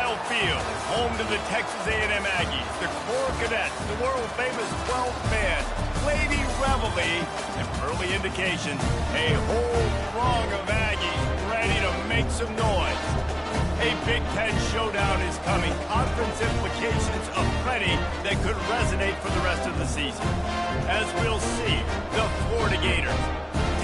Kyle Field, home to the Texas A&M Aggies, the Corps Cadets, the world-famous 12th man, Lady Reveille, and early indications, a whole throng of Aggies ready to make some noise. A Big Ten showdown is coming, conference implications aplenty that could resonate for the rest of the season. As we'll see, the Florida Gators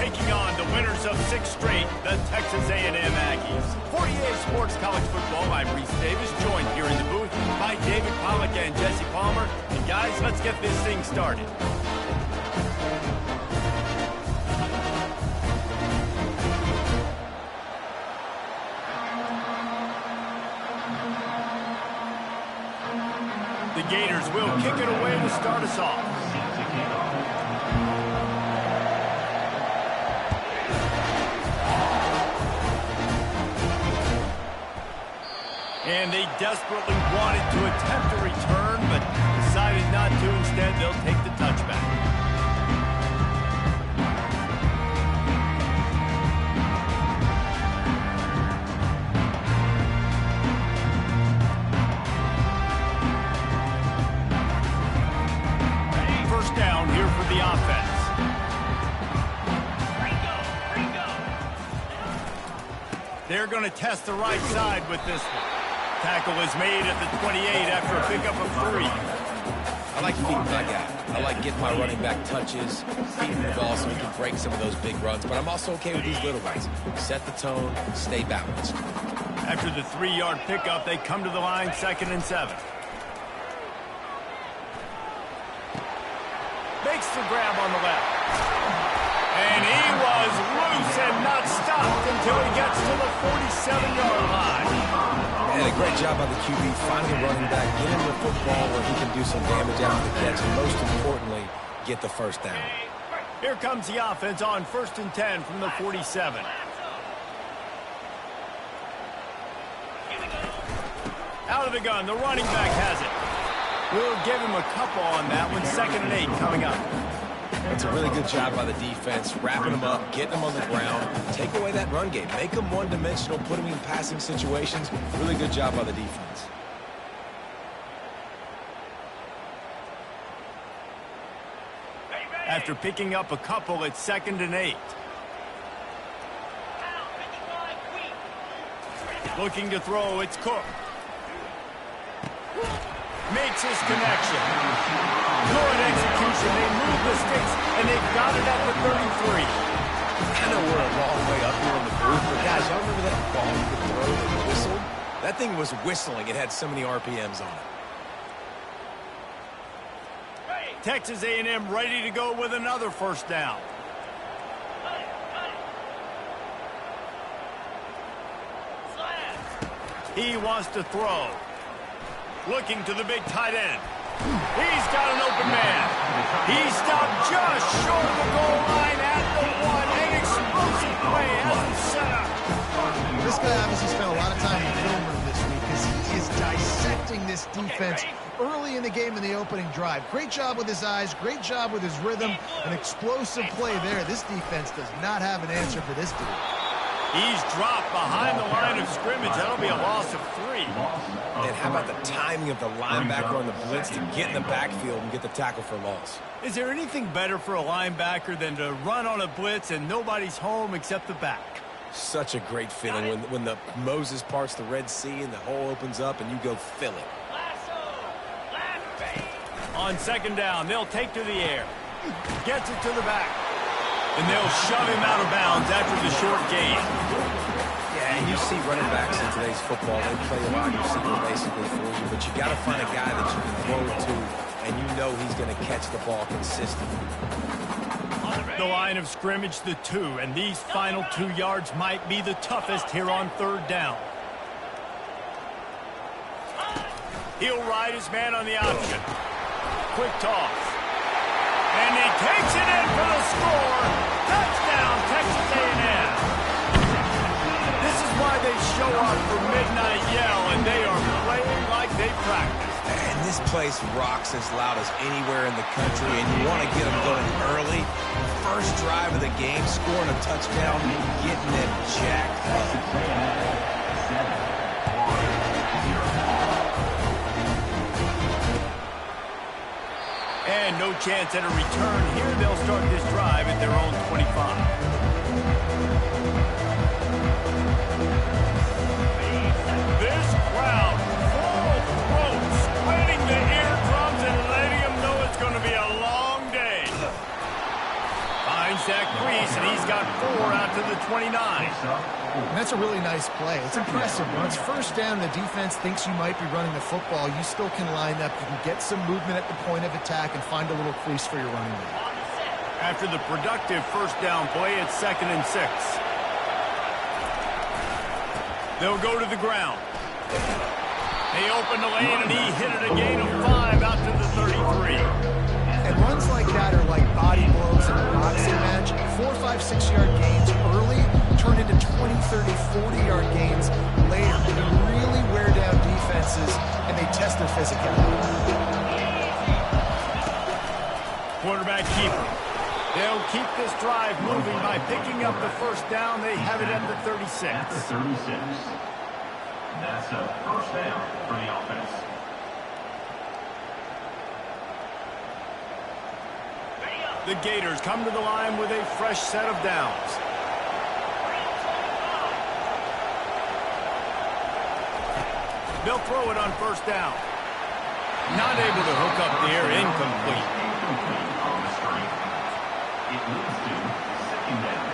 taking on the winners of 6 straight, the Texas A&M Aggies. For EA Sports College Football, I'm Reese Davis, joined here in the booth by David Pollack and Jesse Palmer. And guys, let's get this thing started. The Gators will kick it away to start us off. And they desperately wanted to attempt a return, but decided not to. Instead, they'll take the touchback. First down here for the offense. They're going to test the right side with this one. Tackle is made at the 28 after a pickup of 3. I like feeding my guy. I like getting my running back touches, feeding the ball so he can break some of those big runs, but I'm also okay with these little guys. Set the tone, stay balanced. After the 3-yard pickup, they come to the line, 2nd and 7. Makes the grab on the left. And he was loose and not stopped until he gets to the 47-yard line. And a great job by the QB finding the running back, get him the football where he can do some damage after the catch, and most importantly, get the first down. Here comes the offense on 1st and 10 from the 47. Out of the gun, the running back has it. We'll give him a couple on that one. 2nd and 8 coming up. It's a really good job by the defense, wrapping them up, getting them on the ground, take away that run game, make them one-dimensional, put them in passing situations. Really good job by the defense. After picking up a couple, it's 2nd and 8. Looking to throw, it's Cook. Makes his connection. Good execution. They move the sticks, and they've got it at the 33. I know we're a long way up here in the booth, but guys, y'all remember that ball you could throw that whistled? That thing was whistling. It had so many RPMs on it. Texas A&M ready to go with another first down. He wants to throw. Looking to the big tight end. He's got an open man. He stopped just short of the goal line at the 1. An explosive play as the setup. This guy obviously spent a lot of time in the film room this week because he is dissecting this defense early in the game in the opening drive. Great job with his eyes. Great job with his rhythm. An explosive play there. This defense does not have an answer for this dude. He's dropped behind the line of scrimmage. That'll be a loss of 3. And how about the timing of the linebacker on the blitz to get in the backfield and get the tackle for loss? Is there anything better for a linebacker than to run on a blitz and nobody's home except the back? Such a great feeling when the Moses parts the Red Sea and the hole opens up and you go fill it. On 2nd down, they'll take to the air. Gets it to the back. And they'll shove him out of bounds after the short gain. Yeah, and you see running backs in today's football, they play a wide receiver basically for you, but you got to find a guy that you can throw it to, and you know he's going to catch the ball consistently. The line of scrimmage, the 2, and these final 2 yards might be the toughest here on 3rd down. He'll ride his man on the option. Quick toss. And he takes it in for the score. Touchdown, Texas A&M. This is why they show up for Midnight Yell, and they are playing like they practice. And this place rocks as loud as anywhere in the country, and you want to get them going early. First drive of the game, scoring a touchdown, getting them jacked up. And no chance at a return here. They'll start this drive at their own 25. This crowd, full throat, spreading the eardrums and letting them know it's going to be a long day. Finds that crease, and he's got 4 out to the 29. And that's a really nice play. It's impressive. When it's first down and the defense thinks you might be running the football, you still can line up. You can get some movement at the point of attack and find a little crease for your running back. After the productive first down play, it's 2nd and 6. They'll go to the ground. They open the lane, and he hit it a gain of 5 out to the 33. And runs like that are like body blows in a boxing match. 4, 5, 6-yard gains early turn into 20, 30, 40-yard gains later. They really wear down defenses, and they test their physicality. Quarterback keeper. They'll keep this drive moving by picking up the first down. They have it at the 36. At the 36. That's a first down for the offense. The Gators come to the line with a fresh set of downs. They'll throw it on first down. Not able to hook up the air, incomplete. Incomplete on the string. It leads to 2nd down.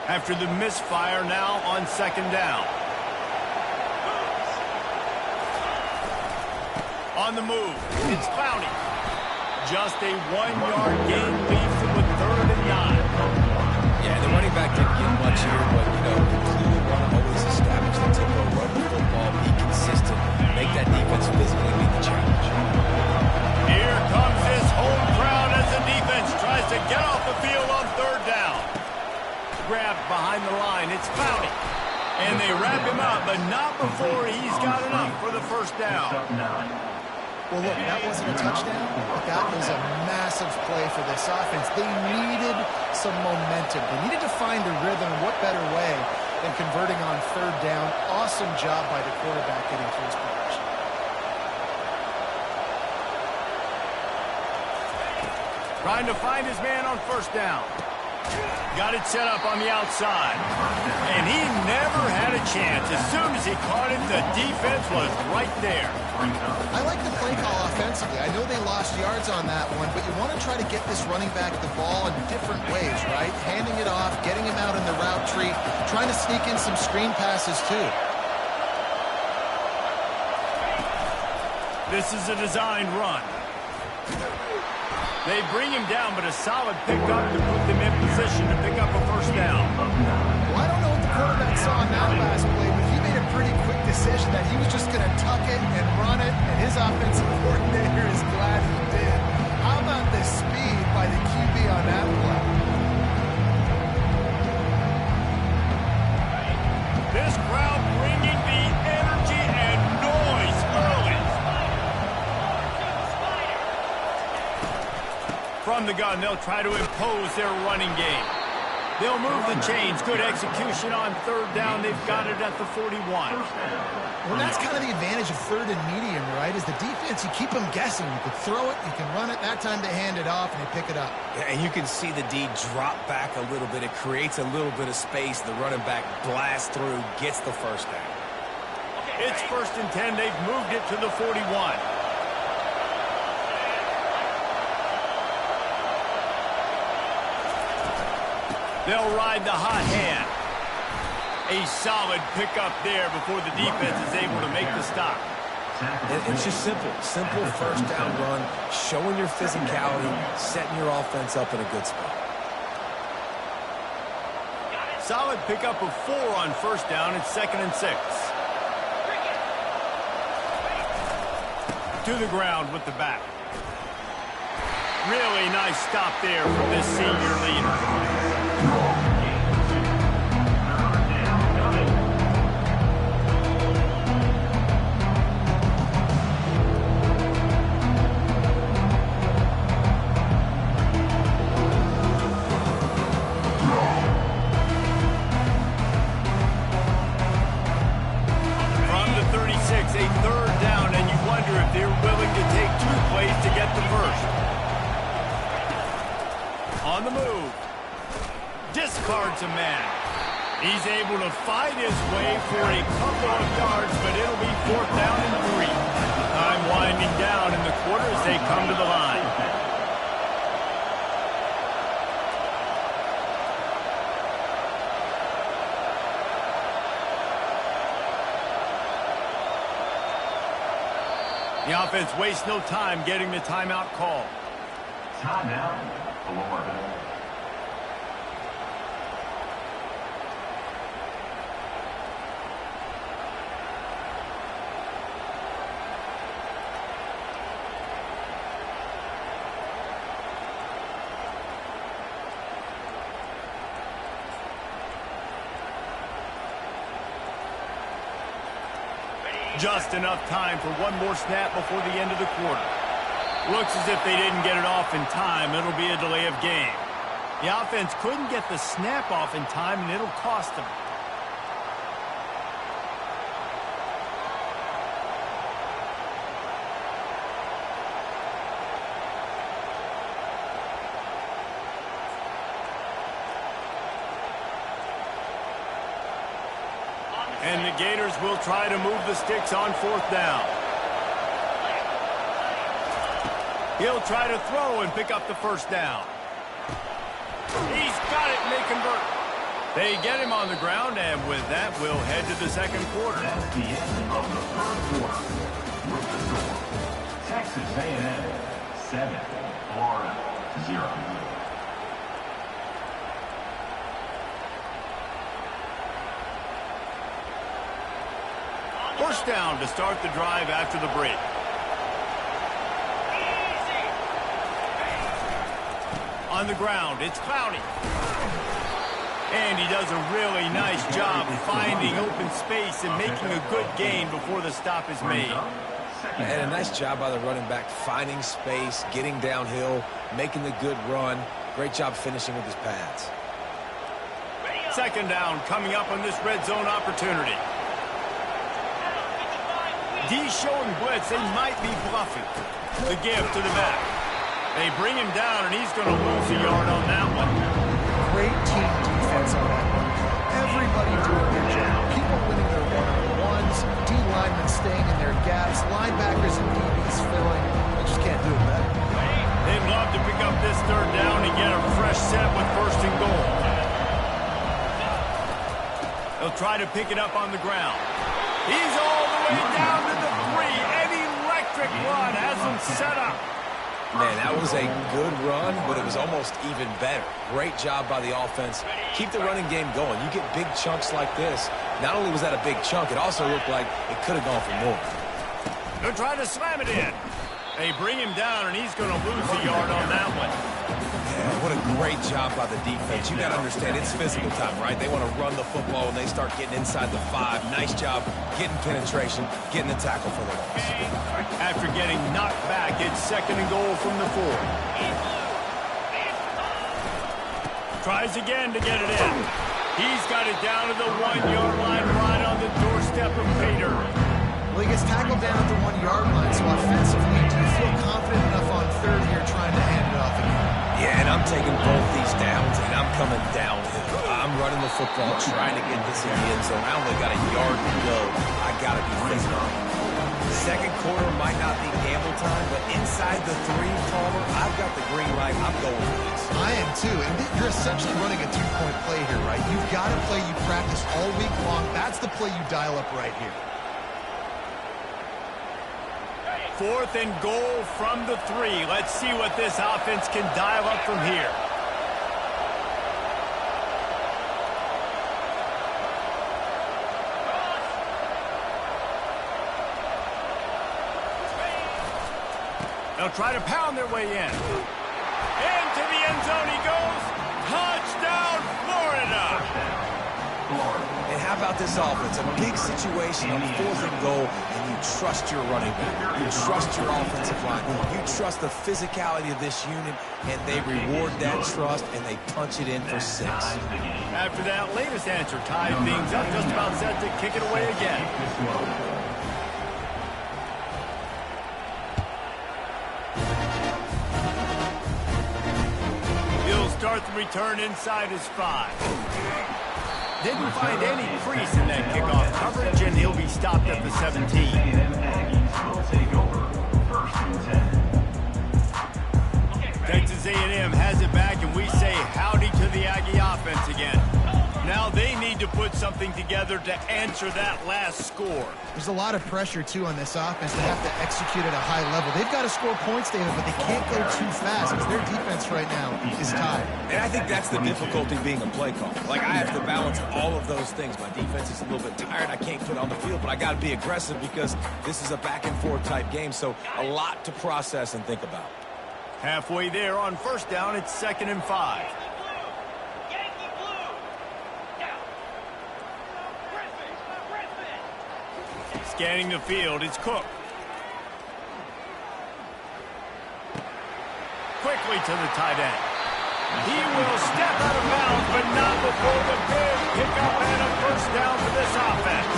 After the misfire, now on 2nd down. On the move, it's Clowney. Just a 1-yard gain leaves him with 3rd and 9. Yeah, the running back didn't get much here, but, the clue want to always establish the tempo, run the football, be consistent, make that defense physically meet the challenge. Here comes this home crowd as the defense tries to get off the field on 3rd down. Grabbed behind the line, it's Clowney. And they wrap him up, but not before he's got enough for the first down. Well, look, that wasn't a touchdown, but that was a massive play for this offense. They needed some momentum. They needed to find a rhythm, and what better way than converting on 3rd down. Awesome job by the quarterback getting through his progression. Trying to find his man on first down. Got it set up on the outside. And he never had a chance. As soon as he caught it, the defense was right there. I like the play call offensively. I know they lost yards on that one, but you want to try to get this running back the ball in different ways, right? Handing it off, getting him out in the route tree, trying to sneak in some screen passes too. This is a designed run. They bring him down, but a solid pickup to put them in position to pick up a first down. Well, I don't know what the quarterback saw on that last play, but he made a pretty quick decision that he was just going to tuck it and run it, and his offensive coordinator is glad he did. How about the speed by the QB on that play? This crowd bringing the energy and noise early. From the gun, they'll try to impose their running game. They'll move the chains. Good execution on 3rd down. They've got it at the 41. Well, that's kind of the advantage of 3rd and medium, right? Is the defense, you keep them guessing. You can throw it, you can run it. That time they hand it off and they pick it up. Yeah, and you can see the D drop back a little bit. It creates a little bit of space. The running back blasts through, gets the first down. It's 1st and 10. They've moved it to the 41. They'll ride the hot hand. A solid pickup there before the defense is able to make the stop. It's just simple. Simple first down run, showing your physicality, setting your offense up in a good spot. Solid pickup of 4 on first down. It's 2nd and 6. To the ground with the back. Really nice stop there from this senior leader. On the move. Discards a man. He's able to fight his way for a couple of yards, but it'll be 4th down and 3. Time winding down in the quarter as they come to the line. The offense wastes no time getting the timeout call. Timeout, Florida. Just enough time for one more snap before the end of the quarter. Looks as if they didn't get it off in time. It'll be a delay of game. The offense couldn't get the snap off in time, and it'll cost them. And the Gators will try to move the sticks on 4th down. He'll try to throw and pick up the 1st down. He's got it, and they convert. They get him on the ground, and with that, we'll head to the 2nd quarter. That's the end of the 3rd quarter. With the score, Texas A&M 7, Florida 0. First down to start the drive after the break. On the ground, it's Clowney. And he does a really nice job finding open space and making a good gain before the stop is made. And a nice job by the running back, finding space, getting downhill, making the good run. Great job finishing with his pads. 2nd down coming up on this red zone opportunity. D showing blitz, they might be bluffing. The give to the back. They bring him down, and he's going to lose a yard on that one. Great team defense on that one. Everybody doing their job. People winning their one-on-ones, D linemen staying in their gaps, linebackers and DBs filling. They just can't do it better. They'd love to pick up this 3rd down and get a fresh set with 1st and goal. They'll try to pick it up on the ground. He's all the way down to the 3. An electric run has him set up. Man, that was a good run, but it was almost even better. Great job by the offense. Keep the running game going. You get big chunks like this. Not only was that a big chunk, it also looked like it could have gone for more. They're trying to slam it in. They bring him down, and he's going to lose a yard on that one. Yeah, what a great job by the defense. You got to understand, it's physical time, right? They want to run the football, and they start getting inside the 5. Nice job getting penetration, getting the tackle for the loss. After getting knocked back, it's 2nd and goal from the 4. Tries again to get it in. He's got it down to the 1-yard line, right on the doorstep of Bader. Well, he gets tackled down at the 1-yard line, so offensively, do you feel confident enough on 3rd here trying to hand it off again? Yeah, and I'm taking both these downs, and I'm coming downhill. I'm running the football, trying to get this in the end zone. I only got a yard to go. I got to be physical. 2nd quarter might not be gamble time, but inside the 3, Palmer, I've got the green light. I'm going for this. I am too, and you're essentially running a 2-point play here, right? You've got a play you practice all week long. That's the play you dial up right here. 4th and goal from the 3. Let's see what this offense can dial up from here. They'll try to pound their way in. Into the end zone he goes. Touchdown, Florida! And how about this offense? A big situation on 4th and goal, and you trust your running back. You trust your offensive line. You trust the physicality of this unit, and they reward that trust, and they punch it in for 6. After that latest answer tied things up, just about set to kick it away again. He'll start with the return inside his 5. Didn't find any crease in that kickoff coverage, and he'll be stopped at the 17. Will take over first and 10. Texas A&M has it back, and we say howdy to the Aggie offense again. Now they need to put something together to answer that last score. There's a lot of pressure, too, on this offense. They have to execute at a high level. They've got to score points, David, but they can't go too fast because their defense right now is tied. And I think that's the difficulty being a play caller. Like, I have to balance all of those things. My defense is a little bit tired. I can't put it on the field, but I got to be aggressive because this is a back-and-forth type game, so a lot to process and think about. Halfway there on first down, it's 2nd and 5. Scanning the field, it's Cook. Quickly to the tight end. He will step out of bounds, but not before the big pickup and a first down for this offense.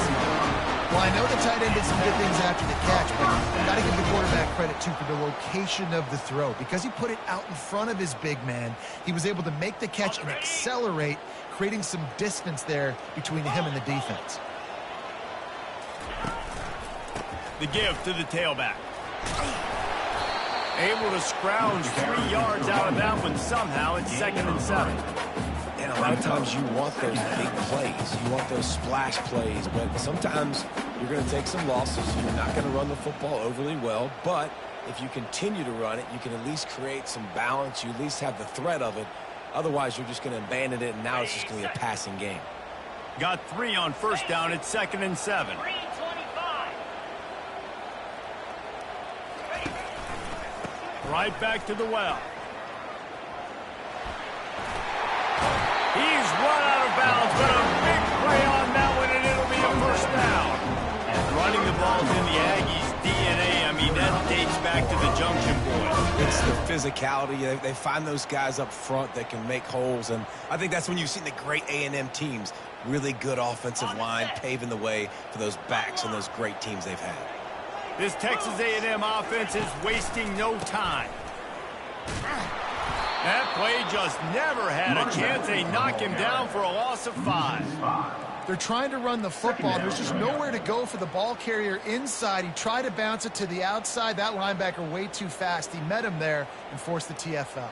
Well, I know the tight end did some good things after the catch, but you've got to give the quarterback credit, too, for the location of the throw. Because he put it out in front of his big man, he was able to make the catch and accelerate, creating some distance there between him and the defense. The give to the tailback. Able to scrounge 3 yards out of that one somehow. It's 2nd and 7. And a lot of times you want those big plays. You want those splash plays. But sometimes you're going to take some losses. You're not going to run the football overly well. But if you continue to run it, you can at least create some balance. You at least have the threat of it. Otherwise, you're just going to abandon it, and now it's just going to be a passing game. Got 3 on first down. It's 2nd and 7. Right back to the well. He's run out of bounds, but a big play on that one, and it'll be a first down. Running the ball's in the Aggies' DNA. I mean, that dates back to the Junction Boys. It's the physicality. They find those guys up front that can make holes, and I think that's when you've seen the great A&M teams. Really good offensive line, paving the way for those backs and those great teams they've had. This Texas A&M offense is wasting no time. That play just never had a chance. They knock him down for a loss of 5. They're trying to run the football. There's just nowhere to go for the ball carrier inside. He tried to bounce it to the outside. That linebacker way too fast. He met him there and forced the TFL.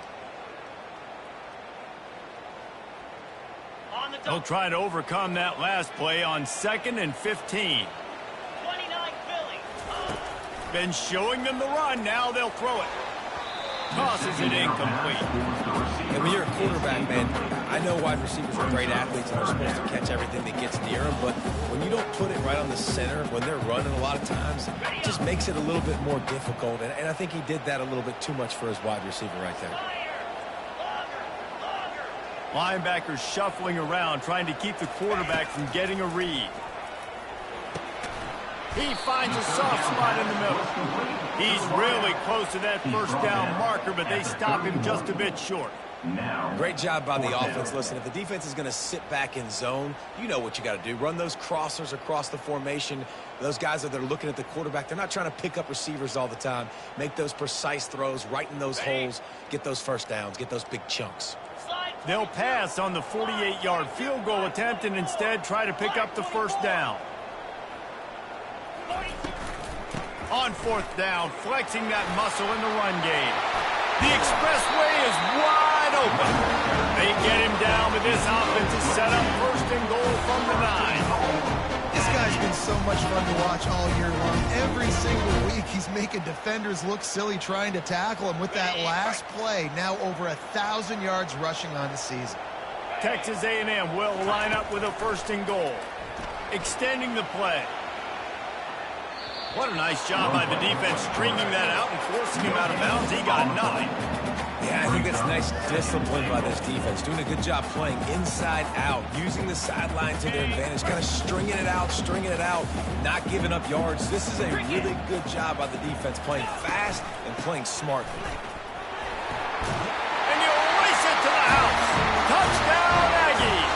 They'll try to overcome that last play on 2nd and 15. Been showing them the run. Now they'll throw it. Tosses it incomplete. And when you're a quarterback, man, I know wide receivers are great athletes and they're supposed to catch everything that gets near them, but when you don't put it right on the center, when they're running a lot of times, it just makes it a little bit more difficult. And I think he did that a little bit too much for his wide receiver right there. Linebackers shuffling around, trying to keep the quarterback from getting a read. He finds a soft spot in the middle. He's really close to that first down marker, but they stop him just a bit short. Great job by the offense. Listen, if the defense is going to sit back in zone, you know what you got to do. Run those crossers across the formation. Those guys that are looking at the quarterback, they're not trying to pick up receivers all the time. Make those precise throws right in those holes. Get those first downs. Get those big chunks. They'll pass on the 48-yard field goal attempt and instead try to pick up the first down. On 4th down, flexing that muscle in the run game. The expressway is wide open. They get him down, but this offense is set up 1st and goal from the 9. This guy's been so much fun to watch all year long. Every single week, he's making defenders look silly trying to tackle him. With that last play, now over 1,000 yards rushing on the season. Texas A&M will line up with a 1st and goal. Extending the play. What a nice job by the defense stringing that out and forcing him out of bounds. He got nothing. Yeah, I think that's nice discipline by this defense. Doing a good job playing inside out, using the sideline to their advantage, kind of stringing it out, not giving up yards. This is a really good job by the defense, playing fast and playing smartly. And you race it to the house. Touchdown, Aggies.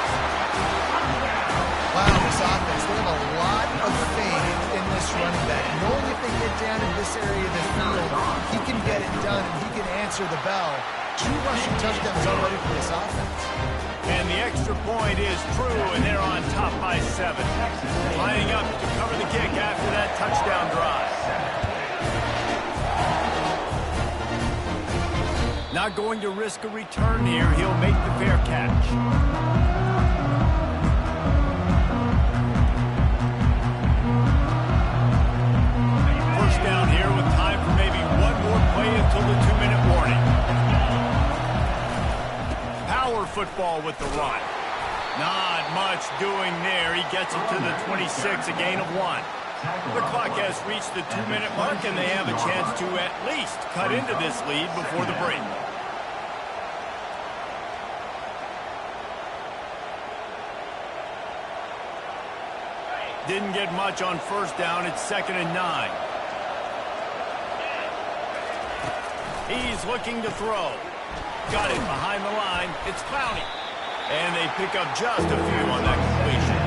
Wow, this offense, they have a lot of faith in this running back. Knowing if they get down in this area of the field, he can get it done and he can answer the bell. 2 rushing touchdowns already for this offense. And the extra point is true, and they're on top by 7. Lining up to cover the kick after that touchdown drive. Not going to risk a return here. He'll make the fair catch. First down here with time for maybe one more play until the 2-minute warning. Power football with the run. Not much doing there. He gets it to the 26, a gain of 1. The clock has reached the 2-minute mark, and they have a chance to at least cut into this lead before the break. Didn't get much on first down. It's 2nd and 9. He's looking to throw. Got it behind the line. It's Clowney. And they pick up just a few on that completion.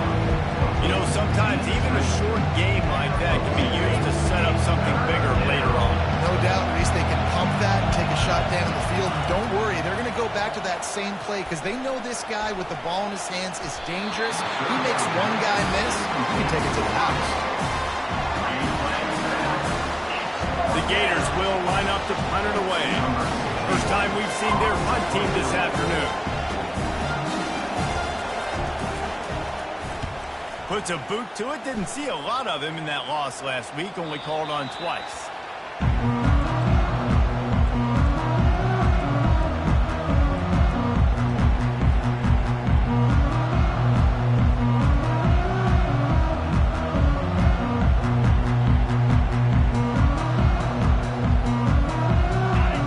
You know, sometimes even a short game like that can be used to set up something bigger later on. No doubt, Reese, they can pump that and take a shot down the field. And don't worry, they're going to go back to that same play because they know this guy with the ball in his hands is dangerous. He makes one guy miss, you can take it to the house. The Gators will line up to punt it away. First time we've seen their punt team this afternoon. Puts a boot to it. Didn't see a lot of him in that loss last week. Only called on twice.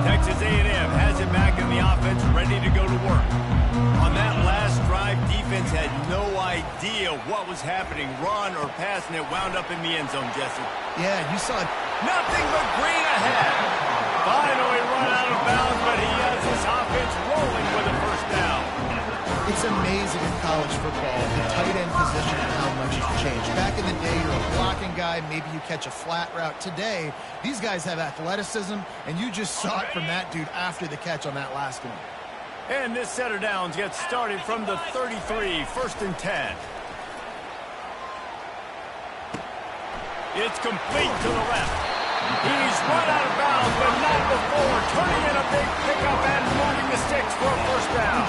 Texas A&M has it back in the offense, ready to go to work. On that last drive, defense had no idea what was happening, run or pass, and it wound up in the end zone, Jesse. Yeah, you saw nothing but green ahead. Finally run out of bounds, but he has his offense rolling with a first down. It's amazing in college football, the tight end position and how much it's changed. Back in the day, you're a blocking guy, maybe you catch a flat route. Today, these guys have athleticism, and you just saw it from that dude after the catch on that last one. And this set of downs gets started from the 33, 1st and 10. It's complete to the left. He's run out of bounds, but not before turning in a big pickup and moving the sticks for a first down.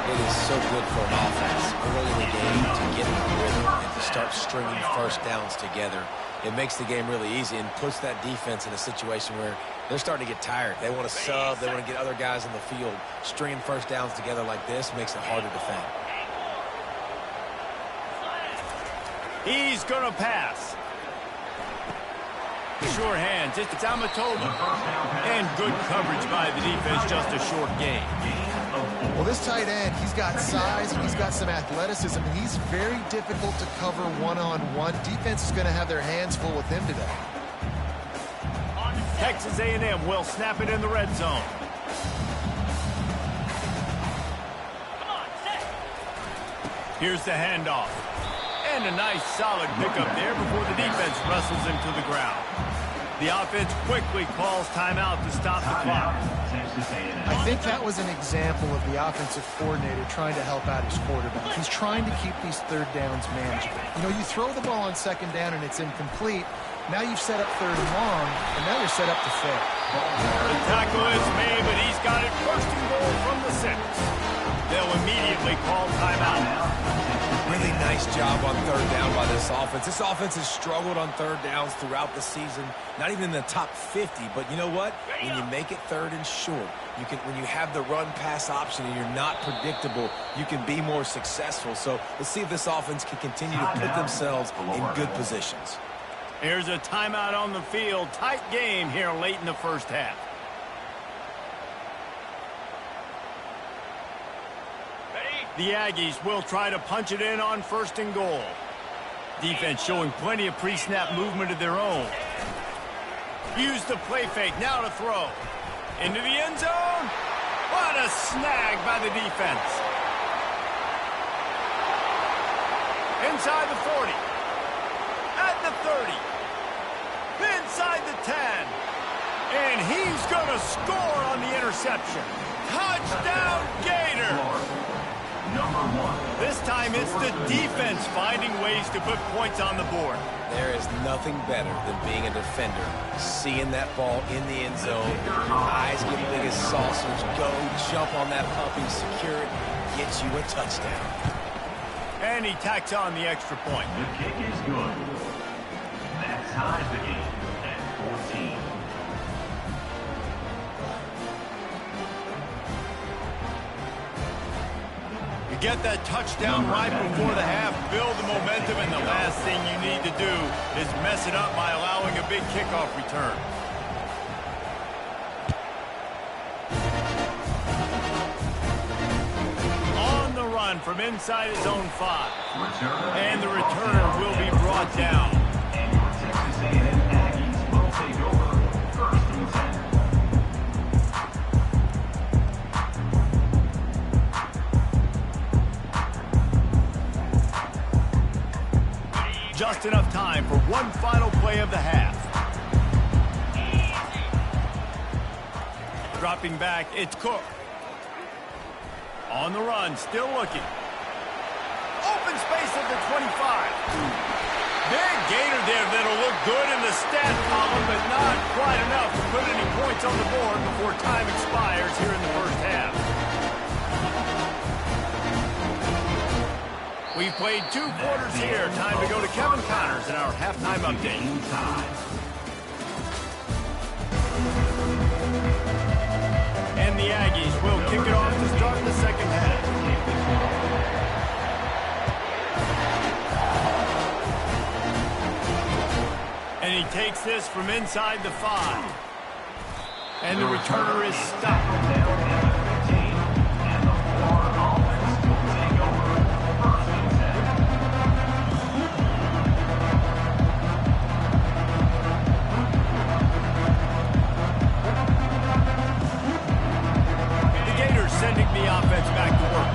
It is so good for an offense early in the game to get in the rhythm and to start stringing first downs together. It makes the game really easy and puts that defense in a situation where they're starting to get tired. They want to sub. They want to get other guys in the field. Stringing first downs together like this makes it hard to defend. He's going to pass. Sure hands. It's Amatola. And good coverage by the defense. Just a short gain. Well, this tight end, he's got size and he's got some athleticism, and he's very difficult to cover one-on-one. Defense is going to have their hands full with him today. Texas A&M will snap it in the red zone. Here's the handoff. And a nice solid pickup there before the defense wrestles him to the ground. The offense quickly calls timeout to stop the clock. I think that was an example of the offensive coordinator trying to help out his quarterback. He's trying to keep these third downs manageable. You know, you throw the ball on second down and it's incomplete. Now you've set up third and long, and now you're set up to fail. The tackle is made, but he's got it first and goal from the 6. They'll immediately call timeout. Really nice job on third down by this offense. This offense has struggled on third downs throughout the season. Not even in the top 50, but you know what? When you make it third and short, you can. When you have the run-pass option and you're not predictable, you can be more successful. So let's see if this offense can continue to put themselves in good positions. Here's a timeout on the field. Tight game here late in the first half. The Aggies will try to punch it in on first and goal. Defense showing plenty of pre-snap movement of their own. Use the play fake, now to throw. Into the end zone. What a snag by the defense. Inside the 40. At the 30. Inside the 10. And he's going to score on the interception. Touchdown, Gator! Number 1. This time it's the defense finding ways to put points on the board. There is nothing better than being a defender, seeing that ball in the end zone, your eyes get big as saucers, go, jump on that puppy, secure it, get you a touchdown. And he tacks on the extra point. The kick is good. That ties the game at 14. You get that touchdown right before the half, build the momentum, and the last thing you need to do is mess it up by allowing a big kickoff return. On the run from inside his own 5. And the returner will be brought down. And your Texas A&M Aggies will take over 1st and 10. Just enough time for one final play of the half. Dropping back, it's Cook. On the run, still looking. Open space at the 25. Big gainer there that'll look good in the stat column, but not quite enough to put any points on the board before time expires here in the first half. We've played 2 quarters here. Time to go to Kevin Connors in our halftime update. And the Aggies will kick it off to start the second half. And he takes this from inside the 5. And the returner is stopped. Sending the offense back to work.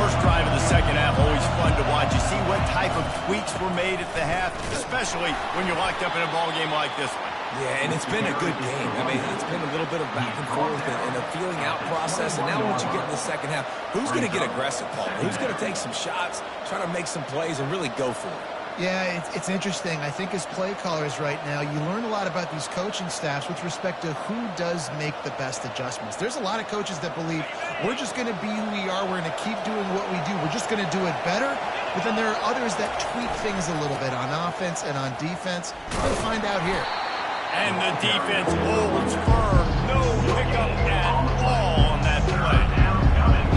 First drive of the second half, always fun to watch. You see what type of tweaks were made at the half, especially when you're locked up in a ball game like this one. Yeah, and it's been a good game. I mean, it's been a little bit of back and forth and a feeling out process. And now once you get in the second half, who's going to get aggressive, Paul? Who's going to take some shots, try to make some plays, and really go for it? Yeah, it's interesting. I think as play callers right now, you learn a lot about these coaching staffs with respect to who does make the best adjustments. There's a lot of coaches that believe we're just going to be who we are. We're going to keep doing what we do. We're just going to do it better. But then there are others that tweak things a little bit on offense and on defense. We're going to find out here. And the defense holds firm. No pickup at all on that play.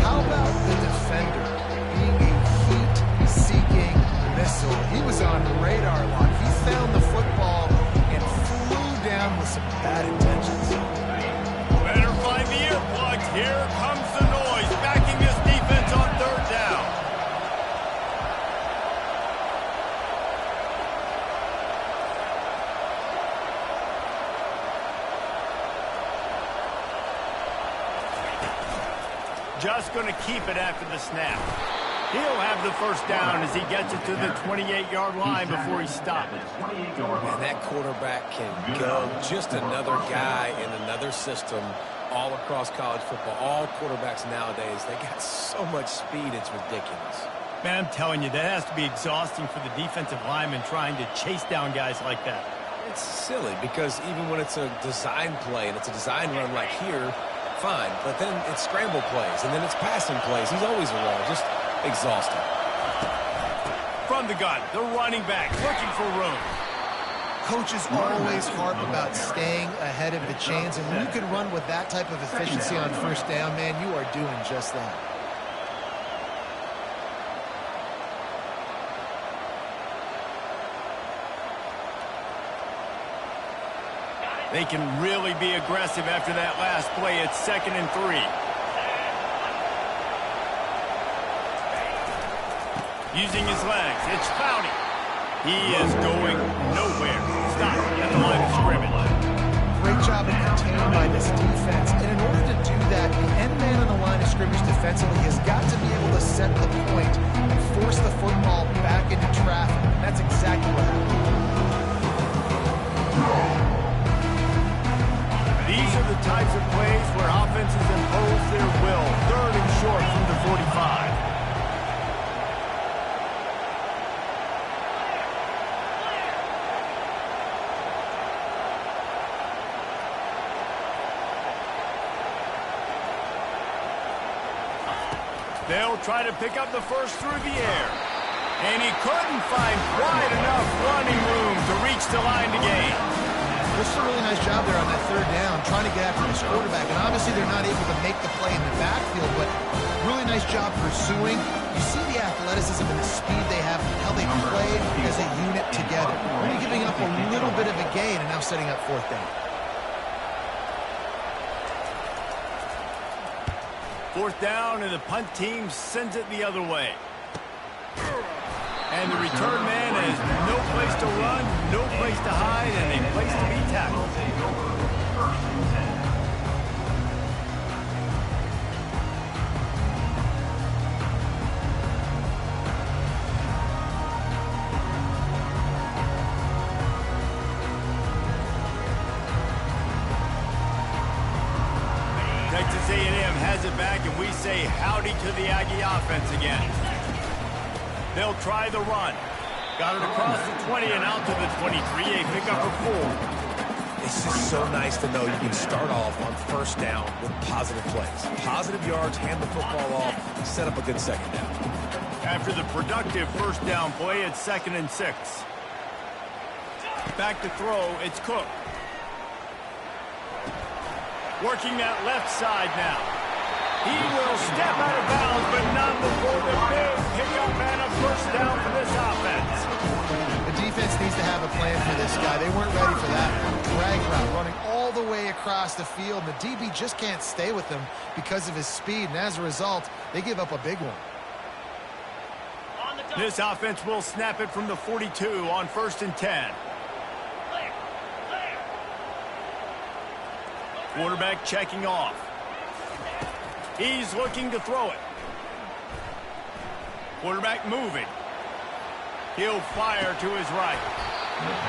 How about the defender being a heat-seeking missile? He was on radar lock. He found the football and flew down with some bad intentions. Better find the earplugs. Here comes the noise, backing this defense on 3rd down. Just going to keep it after the snap. He'll have the first down as he gets it to the 28-yard line before he stops. And that quarterback can go. Just another guy in another system all across college football. All quarterbacks nowadays, they got so much speed, it's ridiculous. Man, I'm telling you, that has to be exhausting for the defensive lineman trying to chase down guys like that. It's silly because even when it's a design play and it's a design run like here, fine. But then it's scramble plays and then it's passing plays. He's always around. Just exhausting. From the gun, the running back looking for room. Coaches always harp about staying ahead of the chains, and when you can run with that type of efficiency on first down, man, you are doing just that. They can really be aggressive after that last play. It's 2nd and 3. Using his legs, it's Clowney. He is going nowhere. Stop at the line of scrimmage. Great job of containing by this defense. And in order to do that, the end man on the line of scrimmage defensively has got to be able to set the point and force the football back into traffic. That's exactly what happened. The They'll try to pick up the first through the air. And he couldn't find quite enough running room to reach the line to gain. Just a really nice job there on that third down, trying to get after this quarterback. And obviously they're not able to make the play in the backfield, but really nice job pursuing. You see the athleticism and the speed they have, how they play as a unit together. Only giving up a little bit of a gain and now setting up fourth down. Fourth down, and the punt team sends it the other way. And the return man has no place to run, no place to hide, and a place to be tackled. Texas A&M has it back, and we say howdy to the Aggie offense again. They'll try the run. Got it across the 20 and out to the 23. A pickup of 4. It's just so nice to know you can start off on first down with positive plays. Positive yards, hand the football off, set up a good second down. After the productive first down play, it's 2nd and 6. Back to throw, it's Cook. Working that left side now. He will step out of bounds, but not before the big pickup and a first down for this offense. The defense needs to have a plan for this guy. They weren't ready for that drag route, running all the way across the field. The DB just can't stay with him because of his speed, and as a result, they give up a big one. This offense will snap it from the 42 on 1st and 10. Quarterback checking off. He's looking to throw it. Quarterback moving. He'll fire to his right.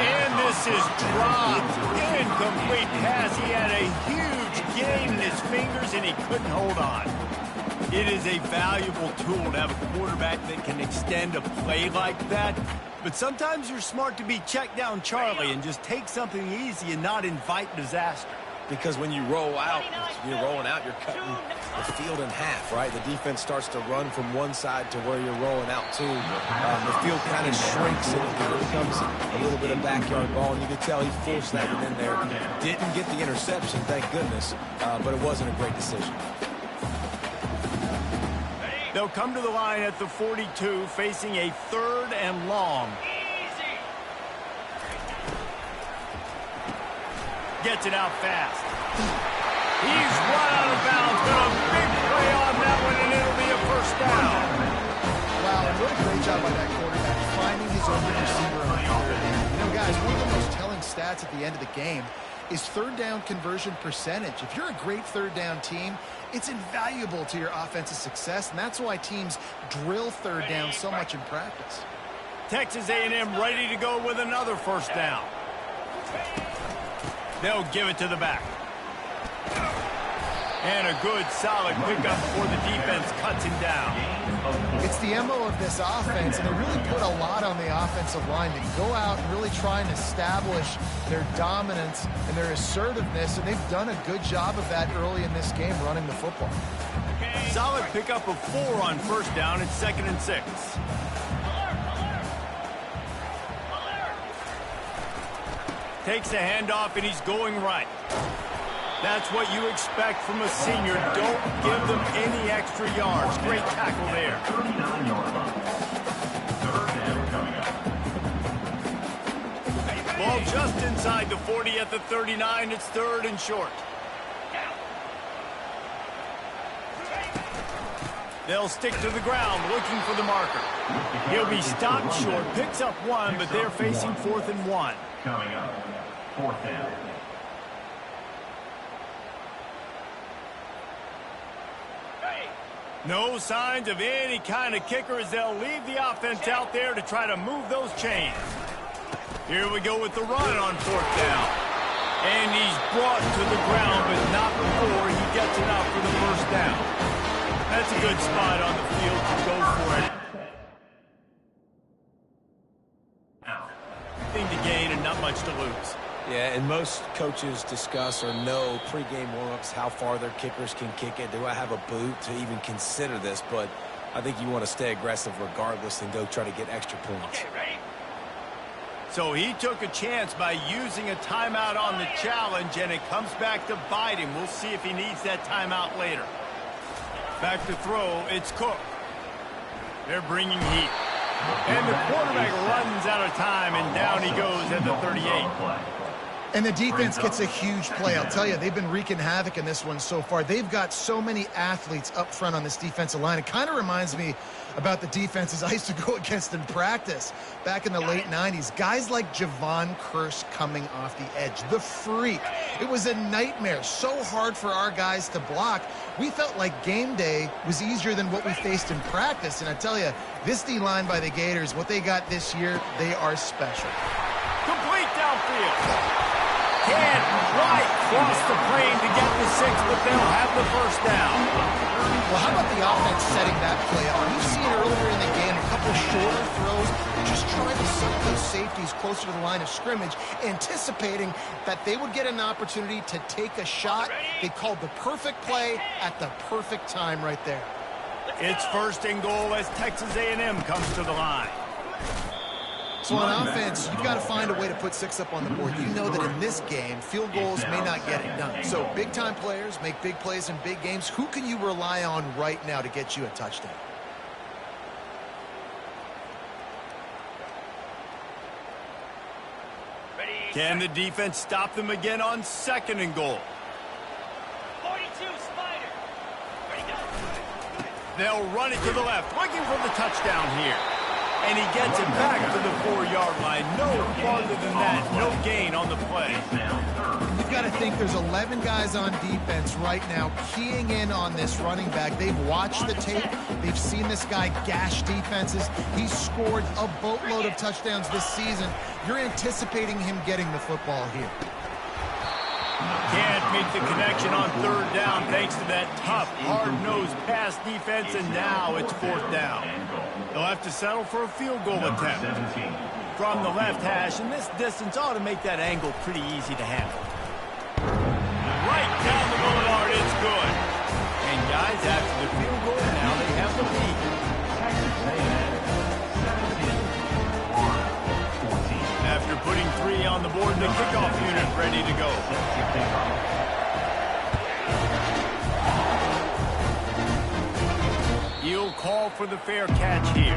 And this is dropped. Incomplete pass. He had a huge gain in his fingers, and he couldn't hold on. It is a valuable tool to have a quarterback that can extend a play like that. But sometimes you're smart to be check down Charlie and just take something easy and not invite disaster. Because when you roll out, you're rolling out, you're cutting the field in half, right? The defense starts to run from one side to where you're rolling out to. The field kind of shrinks and it becomes a little bit of backyard ball. And you can tell he forced that one in there. Didn't get the interception, thank goodness, but it wasn't a great decision. They'll come to the line at the 42, facing a 3rd and long. Gets it out fast. He's run out of bounds, but a big play on that one, and it'll be a first down. Wow, and what a great job by that quarterback, finding his open receiver on the third down. You know, guys, one of the most telling stats at the end of the game is third down conversion percentage. If you're a great third down team, it's invaluable to your offensive success, and that's why teams drill third down so much in practice. Texas A&M ready to go with another first down. They'll give it to the back. And a good, solid pickup before the defense cuts him down. It's the MO of this offense, and they really put a lot on the offensive line to go out and really try and establish their dominance and their assertiveness, and they've done a good job of that early in this game running the football. Solid pickup of 4 on first down. It's 2nd and 6. Takes a handoff, and he's going right. That's what you expect from a senior. Don't give them any extra yards. Great tackle there. 39-yard line. Third down coming up. Ball just inside the 40 at the 39. It's 3rd and short. They'll stick to the ground looking for the marker. He'll be stopped short. Picks up 1, but they're facing 4th and 1. Coming up, 4th down. No signs of any kind of kicker as they'll leave the offense out there to try to move those chains. Here we go with the run on 4th down. And he's brought to the ground, but not before he gets enough for the first down. That's a good spot on the field to go for it. Thing to gain and not much to lose. Yeah, and most coaches discuss or know pregame warmups how far their kickers can kick it. Do I have a boot to even consider this? But I think you want to stay aggressive regardless and go try to get extra points. Okay, ready? So he took a chance by using a timeout on the challenge, and it comes back to bite him. We'll see if he needs that timeout later. Back to throw, it's Cook. They're bringing heat. And the quarterback runs out of time, and down he goes at the 38. And the defense gets a huge play. I'll tell you, they've been wreaking havoc in this one so far. They've got so many athletes up front on this defensive line. It kind of reminds me about the defenses I used to go against in practice back in the late 90s. Guys like Javon Curse coming off the edge. The freak. It was a nightmare. So hard for our guys to block. We felt like game day was easier than what we faced in practice. And I tell you, this D-line by the Gators, what they got this year, they are special. Complete downfield. Can't quite cross the plane to get the 6, but they'll have the first down. Well, how about the offense setting that play up? We've seen earlier in the game a couple shorter throws, just trying to set those safeties closer to the line of scrimmage, anticipating that they would get an opportunity to take a shot. They called the perfect play at the perfect time right there. It's first and goal as Texas A&M comes to the line. So on offense, you've got to find a way to put 6 up on the board. You know that in this game, field goals may not get it done. So big-time players make big plays in big games. Who can you rely on right now to get you a touchdown? Can the defense stop them again on second and goal? 42, Spider. Ready, go. They'll run it to the left, looking for the touchdown here. And he gets it back to the 4-yard line. No farther than that. No gain on the play. You've got to think there's 11 guys on defense right now keying in on this running back. They've watched the tape. They've seen this guy gash defenses. He's scored a boatload of touchdowns this season. You're anticipating him getting the football here. Can't make the connection on third down thanks to that tough, hard-nosed pass defense, and now it's fourth down. They'll have to settle for a field goal attempt. From the left hash, and this distance ought to make that angle pretty easy to handle. Right down the boulevard, it's good. And guys, after the field goal, now they have the lead. After putting 3 on the board, the kickoff unit ready to go. He'll call for the fair catch here.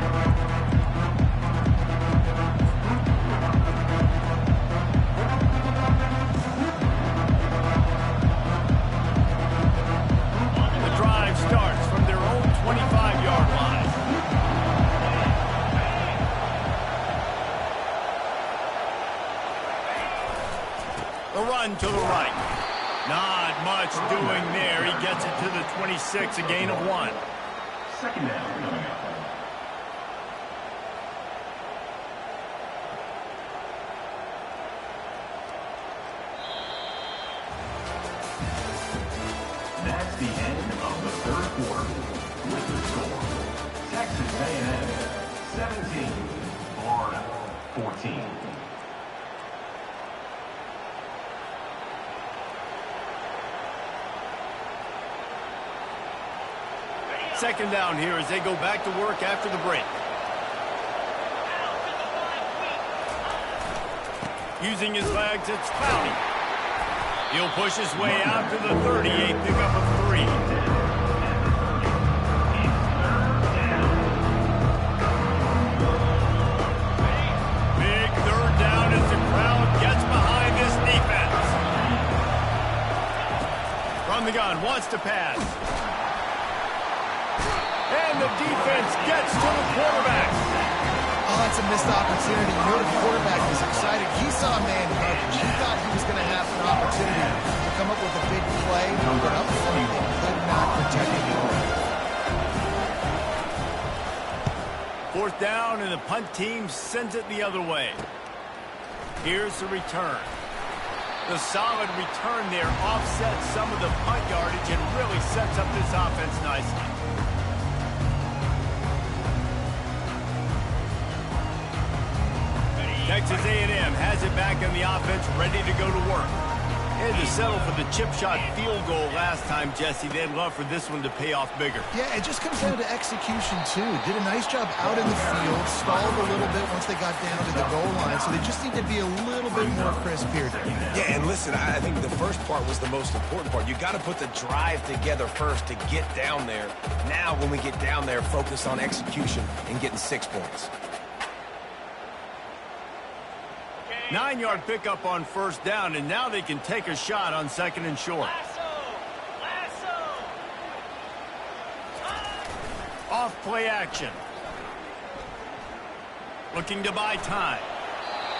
The drive starts from their own 25-yard line. The run to the right. Not much doing there. He gets it to the 26, a gain of 1. Second down coming up. That's the end of the third quarter. With the score, Texas A&M 17, Florida 14. Second down here as they go back to work after the break. Using his legs, it's Clowney. He'll push his way out to the 38, pick up a 3. Big third down as the crowd gets behind this defense. From the gun, wants to pass. And the defense gets to the quarterback. Oh, that's a missed opportunity. You know the quarterback was excited. He saw man coverage. He thought he was going to have an opportunity to come up with a big play, but up front, they could not protect him at all. Fourth down, and the punt team sends it the other way. Here's the return. The solid return there offsets some of the punt yardage and really sets up this offense nicely. Texas A&M has it back on the offense, ready to go to work. They had to settle for the chip shot field goal last time, Jesse. They'd love for this one to pay off bigger. Yeah, it just comes down to execution, too. Did a nice job out in the field, stalled a little bit once they got down to the goal line, so they just need to be a little bit more crisp here. Yeah, and listen, I think the first part was the most important part. You got to put the drive together first to get down there. Now, when we get down there, focus on execution and getting 6 points. 9-yard pickup on first down, and now they can take a shot on second and short. Off play action. Looking to buy time.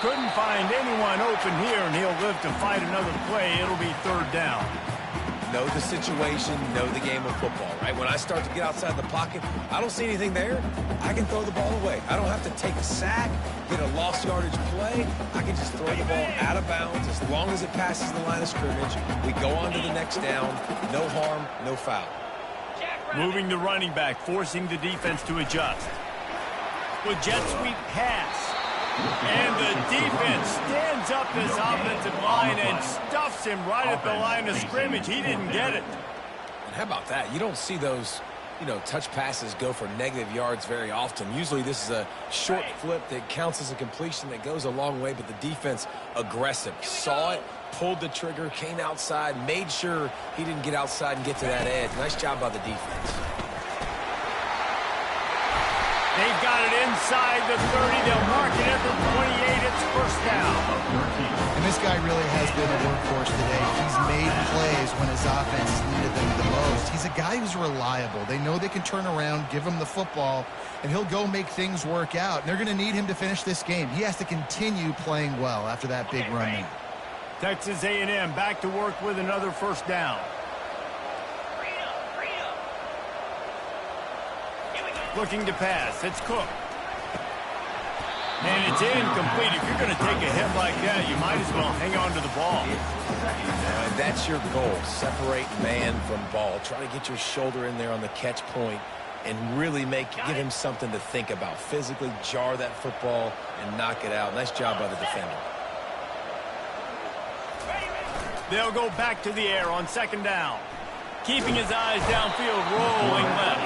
Couldn't find anyone open here, and he'll live to fight another play. It'll be third down. Know the situation, know the game of football, right? When I start to get outside the pocket, I don't see anything there, I can throw the ball away. I don't have to take a sack, get a lost yardage play. I can just throw the ball out of bounds as long as it passes the line of scrimmage. We go on to the next down. No harm, no foul. Moving the running back, forcing the defense to adjust. With jet sweep pass. And the defense stands up this offensive line and stuffs him right at the line of scrimmage. He didn't get it. And how about that? You don't see those, touch passes go for negative yards very often. Usually this is a short flip that counts as a completion that goes a long way, but the defense aggressive. Saw it, pulled the trigger, came outside, made sure he didn't get outside and get to that edge. Nice job by the defense. They've got it inside the 30. They'll mark it at the 28. It's first down. And this guy really has been a workhorse today. He's made plays when his offense needed them the most. He's a guy who's reliable. They know they can turn around, give him the football, and he'll go make things work out. And they're going to need him to finish this game. He has to continue playing well after that big run there. Texas A&M back to work with another first down. Looking to pass. It's Cook. And it's incomplete. If you're going to take a hit like that, you might as well hang on to the ball. That's your goal. Separate man from ball. Try to get your shoulder in there on the catch point and really give him something to think about. Physically jar that football and knock it out. Nice job by the defender. They'll go back to the air on second down. Keeping his eyes downfield, rolling left.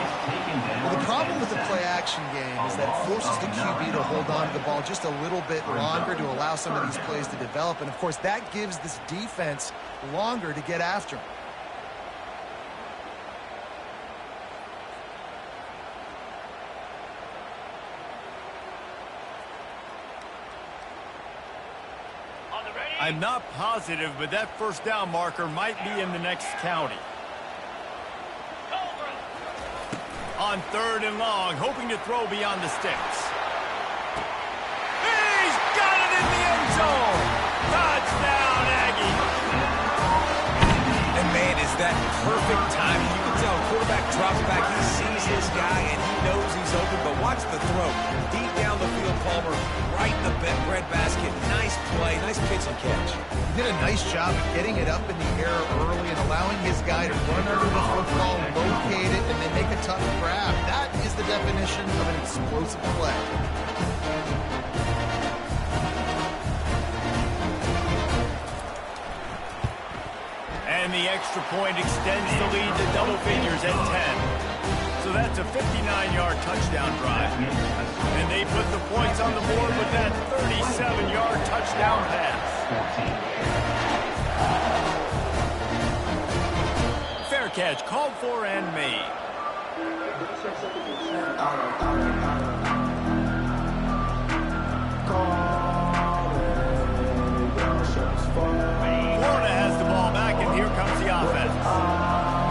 Well, the problem with the play-action game is that it forces the QB to hold on to the ball just a little bit longer to allow some of these plays to develop. And, of course, that gives this defense longer to get after him. I'm not positive, but that first down marker might be in the next county. On third and long, hoping to throw beyond the sticks. He's got it in the end zone! Touchdown, Aggie! And, man, is that perfect timing. You can tell quarterback drops back. He sees his guy, and he knows he's open. But watch the throw. Deep down the field, Palmer, right in the bread basket. Nice play, nice pitch and catch. He did a nice job of getting it up in the air early and allowing his guy to run under the football, locate it, and then make a tough grab. That is the definition of an explosive play. And the extra point extends the lead to double figures at 10. So that's a 59-yard touchdown drive. And they put the points on the board with that 37-yard touchdown pass. Fair catch called for and made. Florida has the ball back, and here comes the offense.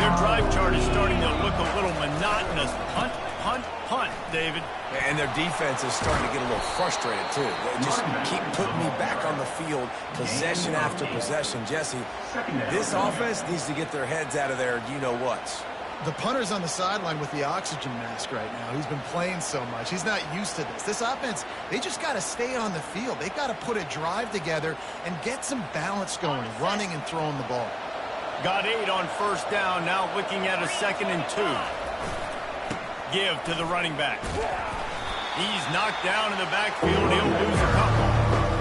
Their drive chart is starting to look a little monotonous. Punt, punt, punt, David. And their defense is starting to get a little frustrated, too. They just keep putting me back on the field, possession after possession. Jesse, this offense needs to get their heads out of there, you-know-whats. The punter's on the sideline with the oxygen mask right now. He's been playing so much. He's not used to this. This offense, they just got to stay on the field. They got to put a drive together and get some balance going, running and throwing the ball. Got 8 on first down, now looking at a 2nd and 2. Give to the running back. He's knocked down in the backfield. He'll lose a couple.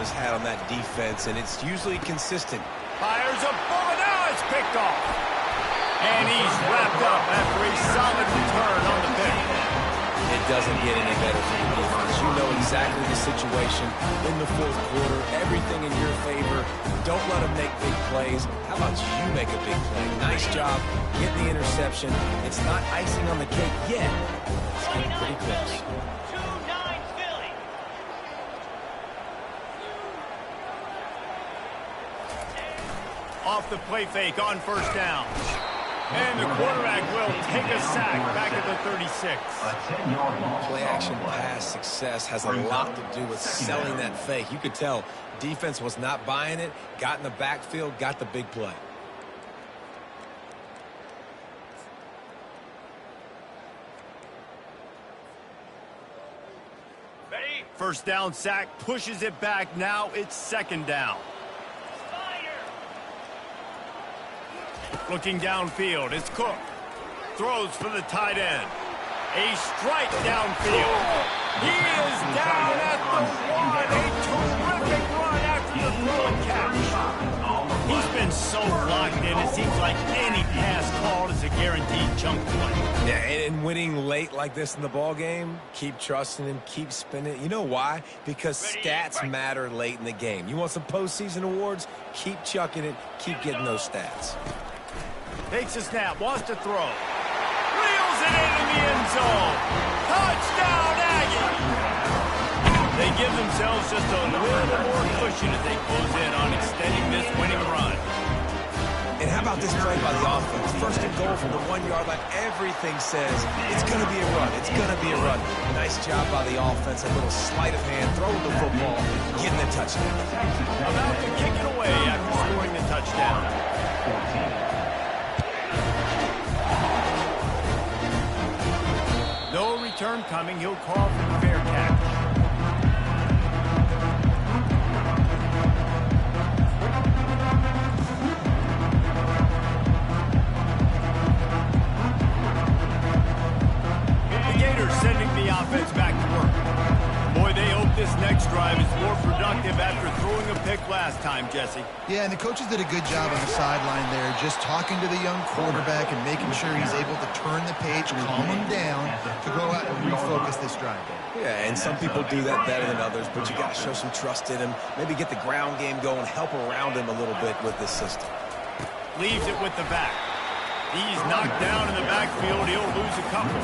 has had on that defense, and it's usually consistent. Fires a bullet. Now it's picked off. And he's wrapped up after a solid return on the pick. It doesn't get any better for the defense. You know exactly the situation in the fourth quarter. Everything in your favor. Don't let them make big plays. How about you make a big play? Nice job getting the interception. It's not icing on the cake yet. It's getting pretty close. 2-9 Philly. Off the play fake on first down. And the quarterback will take a sack back at the 36. A 10-yard loss. Play action pass success has a lot to do with selling that fake. You could tell defense was not buying it, got in the backfield, got the big play. Ready? First down sack pushes it back. Now it's second down. Looking downfield, it's Cook. Throws for the tight end. A strike downfield. He is down at the one. A terrific run after the throw and catch. He's been so locked in, it seems like any pass called is a guaranteed chunk play. Yeah, and winning late like this in the ball game, keep trusting him, keep spinning. You know why? Because stats matter late in the game. You want some postseason awards? Keep chucking it, keep getting those stats. Takes a snap, wants to throw. Reels it into the end zone. Touchdown, Aggie! They give themselves just a little more cushion as they close in on extending this winning run. And how about this play by the offense? First and goal from the 1 yard line. Everything says it's going to be a run. It's going to be a run. Nice job by the offense. A little sleight of hand, throwing the football, getting the touchdown. About to kick it away after scoring the touchdown. No return coming. He'll call for the fair catch. The Gators sending the offense back to work. Boy, they hope this next drive is more productive after throwing a pick last time, Jesse. Yeah, and the coaches did a good job on the sideline there, just talking to the young quarterback and making sure he's able to turn the page, calm him down to go out and refocus this drive. Yeah, and some people do that better than others, but you got to show some trust in him. Maybe get the ground game going, help around him a little bit with this system. Leaves it with the back. He's knocked down in the backfield. He'll lose a couple.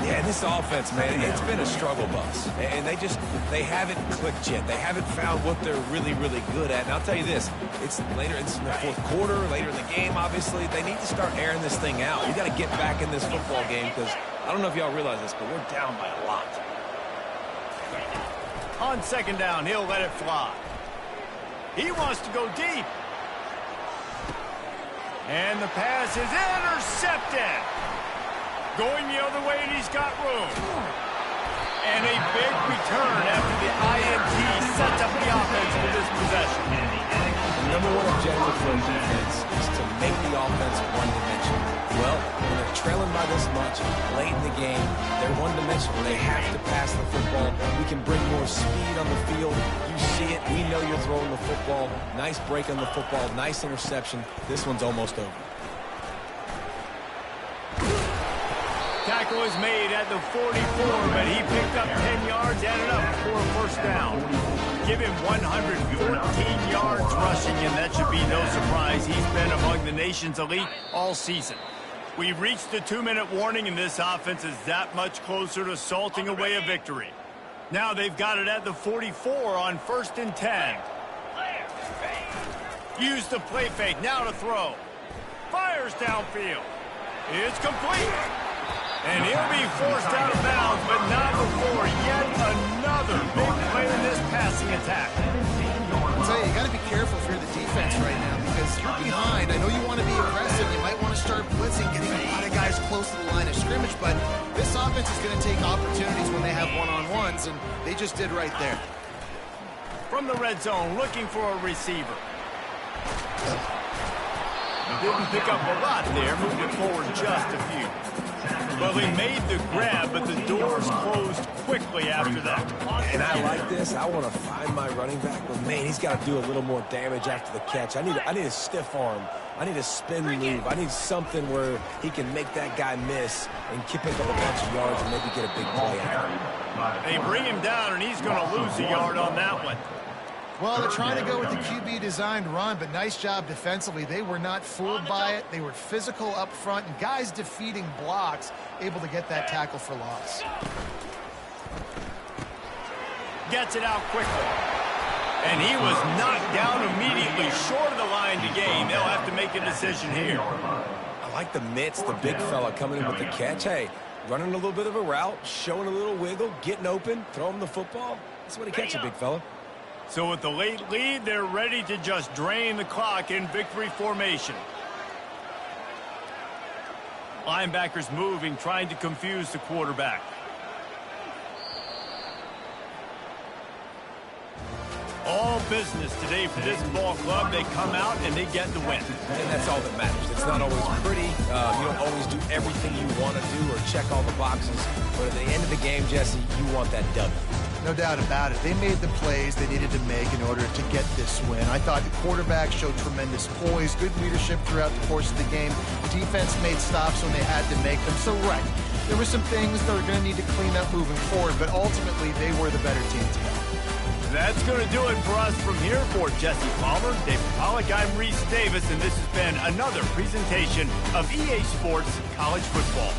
Yeah, this offense, man, it's been a struggle bus. And they haven't clicked yet. They haven't found what they're really, really good at. And I'll tell you this, it's in the fourth quarter, later in the game, obviously. They need to start airing this thing out. You got to get back in this football game because I don't know if y'all realize this, but we're down by a lot. On second down, he'll let it fly. He wants to go deep. And the pass is intercepted. Going the other way, and he's got room. And a big return after the INT sets up the offense for this possession. The number one objective for a defense is to make the offense one-dimensional. Well, when they're trailing by this much, late in the game, they're one-dimensional. They have to pass the football. We can bring more speed on the field. You see it. We know you're throwing the football. Nice break on the football. Nice interception. This one's almost over. Tackle is made at the 44, but he picked up 10 yards, added up for a first down. Give him 114 yards rushing, and that should be no surprise. He's been among the nation's elite all season. We've reached the 2-minute warning, and this offense is that much closer to salting away a victory. Now they've got it at the 44 on 1st and 10. Use the play fake, now to throw. Fires downfield. It's complete. And he'll be forced out of bounds, but not before yet another big play in this passing attack. I'll tell you got to be careful if you're the defense right now because you're behind. I know you want to be aggressive. You might want to start blitzing, getting a lot of guys close to the line of scrimmage, but this offense is going to take opportunities when they have one-on-ones, and they just did right there. From the red zone, looking for a receiver. Didn't pick up a lot there, moved it forward just a few. But Well, he made the grab, but the doors closed quickly after that. And I like this. I want to find my running back, but man, he's got to do a little more damage after the catch. I need a stiff arm. I need a spin move. I need something where he can make that guy miss and pick up a bunch of yards and maybe get a big play out. They bring him down, and he's going to lose a yard on that one. Well, they're trying to go with the QB-designed run, but nice job defensively. They were not fooled by it. They were physical up front, and guys defeating blocks, able to get that tackle for loss. Gets it out quickly. And he was knocked down immediately short of the line to gain. They'll have to make a decision here. I like the mitts, the big fella coming in with the catch. Hey, running a little bit of a route, showing a little wiggle, getting open, throwing the football. That's what he catches, big fella. So with the late lead, they're ready to just drain the clock in victory formation. Linebackers moving, trying to confuse the quarterback. All business today for this ball club. They come out and they get the win. And that's all that matters. It's not always pretty. You don't always do everything you want to do or check all the boxes. But at the end of the game, Jesse, you want that W. No doubt about it. They made the plays they needed to make in order to get this win. I thought the quarterback showed tremendous poise, good leadership throughout the course of the game. Defense made stops when they had to make them. So, right, there were some things that are going to need to clean up moving forward, but ultimately they were the better team today. That's going to do it for us from here. For Jesse Palmer, David Pollack, I'm Reese Davis, and this has been another presentation of EA Sports College Football.